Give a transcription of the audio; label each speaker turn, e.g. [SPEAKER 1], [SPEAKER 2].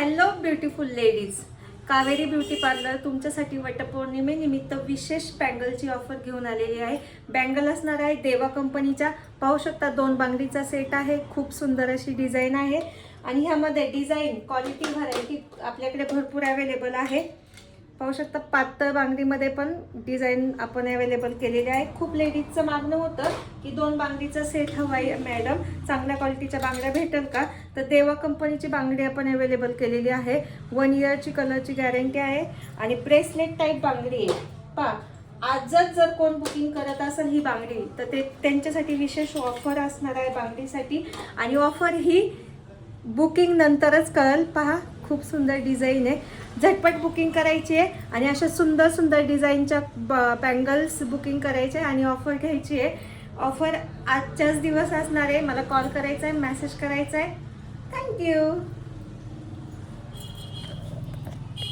[SPEAKER 1] Hello beautiful ladies, Kaveri beauty parlour तुमच्यासाठी वटपौर्णिमेनिमित्त विशेष बँगलची offer घेऊन आलेली आहे। बँगल असणार आहे देवा कंपनीच्या। पाहू शकता 2 बांगडीचा सेट आहे। खूप सुंदर अशी डिझाईन आहे आणि ह्यामध्ये डिझाईन क्वालिटी व्हरायटी आपल्याकडे भरपूर अवेलेबल आहे। पाहू शकता पातळ बांगडीमध्ये पण डिझाईन आपण अवेलेबल केलेले आहे। खूप लेडीजचं मागणं होतं की 2 बांगडीचा सेट हवाय मॅडम, चांगल्या क्वालिटीच्या बांगड्या भेटेल का? तर देवा कंपनीची बांगडी आपण अवेलेबल केलेली आहे। 1 इयरची कलरची गॅरंटी आहे आणि ब्रेसलेट टाईप बांगडी आहे। पहा, आजच जर कोण बुकिंग करत असेल ही बांगडी तर ते त्यांच्यासाठी विशेष ऑफर असणार आहे बांगडीसाठी आणि ऑफर ही बुकिंग नंतरच कळेल। पहा, खूप सुंदर डिझाईन आहे। झटपट बुकिंग करायची आहे आणि अशा सुंदर सुंदर डिझाईनच्या बँगल्स बुकिंग करायचे आणि ऑफर घ्यायची आहे। ऑफर आजच्याच दिवस असणार आहे। मला कॉल करायचा आहे, मेसेज करायचा आहे। थँक्यू।